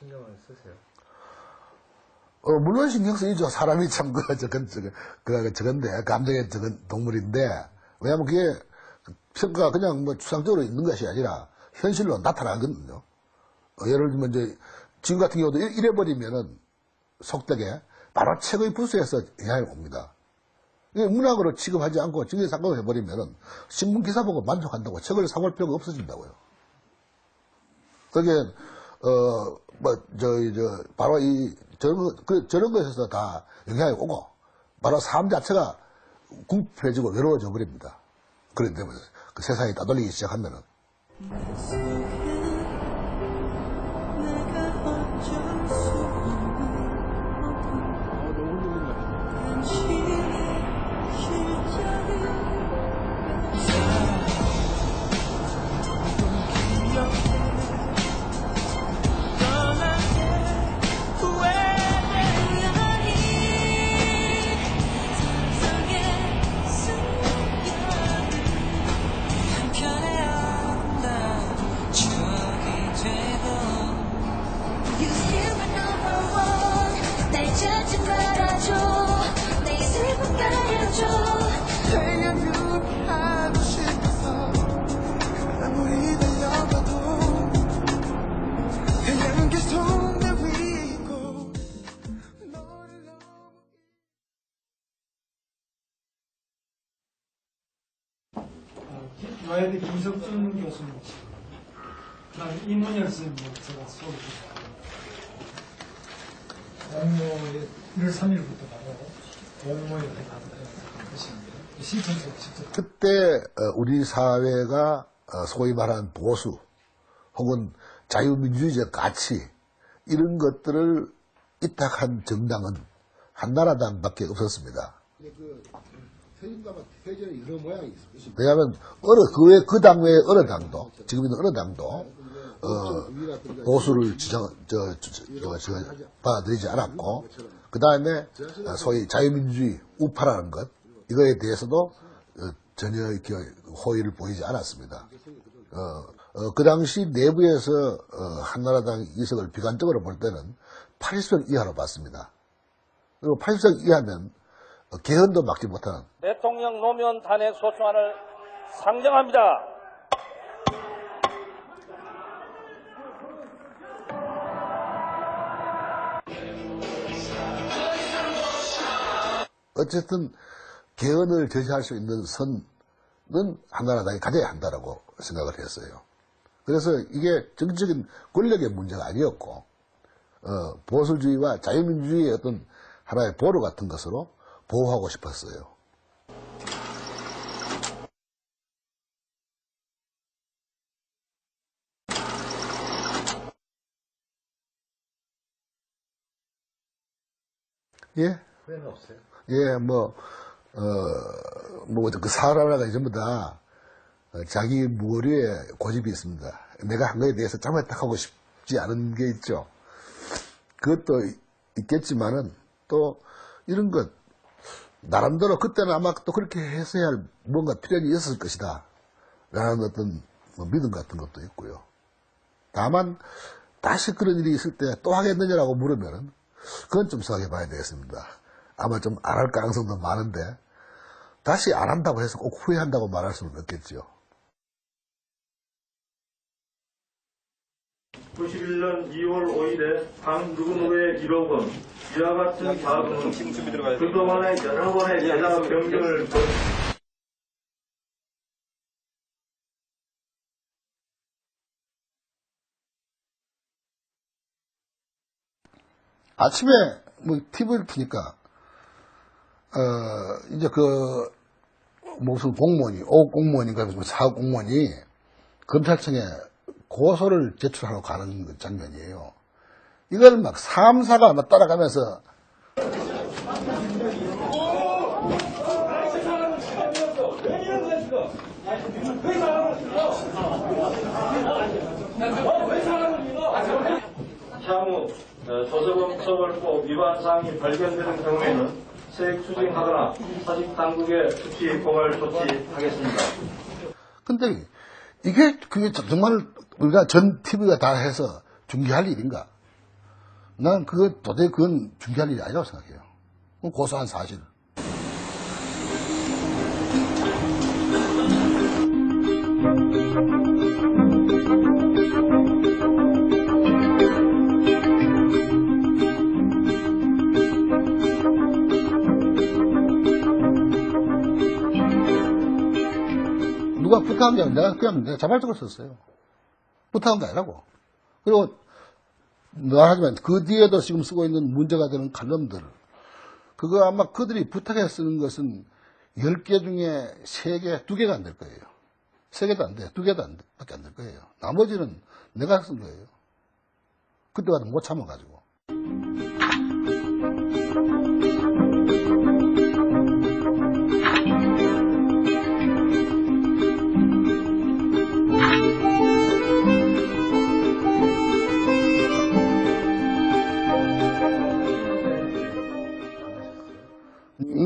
신경을 쓰세요? 물론 신경 쓰이죠. 사람이 참, 저건데, 감정의 저건 동물인데, 왜냐면 그게 평가가 그냥 뭐 추상적으로 있는 것이 아니라 현실로 나타나거든요. 예를 들면 이제 지금 같은 경우도 이래버리면은 속되게 바로 책의 부수에서 영향이 옵니다. 이게 문학으로 취급하지 않고 직접 사건을 해버리면은 신문 기사 보고 만족한다고 책을 사볼 필요가 없어진다고요. 그게, 바로 저런 것에서 다 영향이 오고, 바로 삶 자체가 궁핍해지고 외로워져 버립니다. 그런데 그 세상이 따돌리기 시작하면은. 와이드 김석준 교수님, 그다음에 이문열 선생님 제가 소개드립니다. 공모에 1월 3일부터 바로 공모에 가는 것입니다. 신청서 직접. 그때 우리 사회가 소위 말하는 보수 혹은 자유민주주의적 가치 이런 것들을 이탁한 정당은 한나라당밖에 없었습니다. 여러 모양이 있습니다. 왜냐하면 그 당 외에 어느 당도 지금 있는 어느 당도 보수를 받아들이지 않았고, 그 다음에 소위 자유민주주의 우파라는 것 이거에 대해서도 전혀 이렇게 호의를 보이지 않았습니다. 그 당시 내부에서 한나라당 이석을 비관적으로 볼 때는 80석 이하로 봤습니다. 그리고 80석 이하면 개헌도 막지 못하는 대통령 노무현 탄핵 소추안을 상정합니다. 어쨌든 개헌을 제시할 수 있는 선은 한나라당이 가져야 한다라고 생각을 했어요. 그래서 이게 정치적인 권력의 문제가 아니었고 보수주의와 자유민주주의의 어떤 하나의 보루 같은 것으로 보호하고 싶었어요. 예? 후회는 없어요? 예, 그 사람이라가 전부 다 자기 머리에 고집이 있습니다. 내가 한 거에 대해서 자만딱하고 싶지 않은 게 있죠. 그것도 있겠지만은 또 이런 것 나름대로 그때는 아마 또 그렇게 했어야 할 뭔가 필연이 있었을 것이다 라는 어떤 믿음 같은 것도 있고요. 다만 다시 그런 일이 있을 때 또 하겠느냐라고 물으면은 그건 좀 생각해 봐야 되겠습니다. 아마 좀 안 할 가능성도 많은데 다시 안 한다고 해서 꼭 후회한다고 말할 수는 없겠죠. 91년 2월 5일에 당 누구누구의 1억 원, 이와 같은 자금은 그동안의 여러 번의 계좌 변경을 아침에 TV를 켜니까 이제 무슨 공무원이, 공무원인가 무슨 사업 공무원이 검찰청에 고소를 제출하러 가는 장면이에요. 이걸 막 사암사가 막 따라가면서 향후 조세범 처벌법 위반 사항이 발견되는 경우에는 세액 추징하거나 사직 당국에 특히 고발 조치하겠습니다. 근데 그게 정말 우리가 전 TV가 다 해서 중계할 일인가? 난 도저히 그건 중요한 일이 아니라고 생각해요. 그건 고소한 사실. 누가 부탁한 게 아니라 내가 자발적으로 썼어요. 부탁한 게 아니라고. 그리고 말하지만 그 뒤에도 지금 쓰고 있는 문제가 되는 칼럼들, 그거 아마 그들이 부탁해 쓰는 것은 10개 중에 3개, 2개가 안 될 거예요. 3개도 안 돼. 2개도 밖에 안 될 거예요. 나머지는 내가 쓴 거예요. 그때까지 못 참아가지고.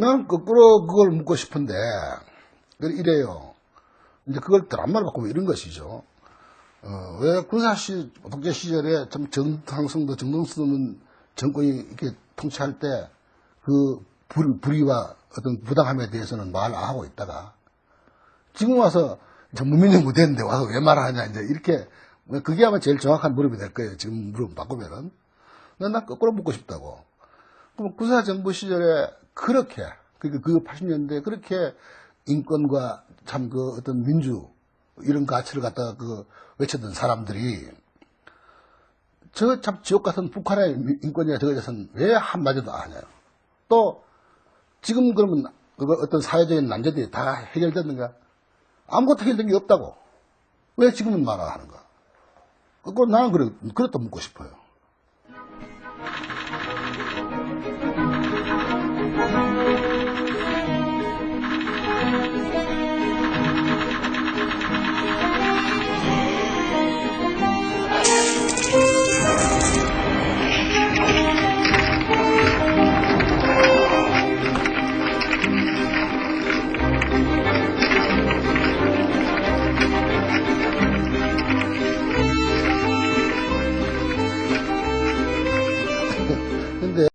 난 거꾸로 그걸 묻고 싶은데, 이래요. 이제 그걸 드라마로 바꾸면 이런 것이죠. 왜 독재 시절에 참 정성스러운 정권이 이렇게 통치할 때 그 불의와 어떤 부당함에 대해서는 말 안 하고 있다가 지금 와서 문민정부 됐는데 와서 왜 말하냐, 이제 이렇게, 그게 아마 제일 정확한 물음이 될 거예요. 지금 물음 바꾸면은. 난 거꾸로 묻고 싶다고. 그럼 군사 정부 시절에 그렇게, 그 80년대에 그렇게 인권과 참 어떤 민주, 이런 가치를 갖다가 외쳤던 사람들이, 저 참 지옥 같은 북한의 인권이나 저거에 대해서는 왜 한마디도 안 하냐요. 또, 지금 그러면 어떤 사회적인 난제들이 다 해결됐는가? 아무것도 해결된 게 없다고. 왜 지금은 말을 하는가? 그건 나는 그렇다 묻고 싶어요.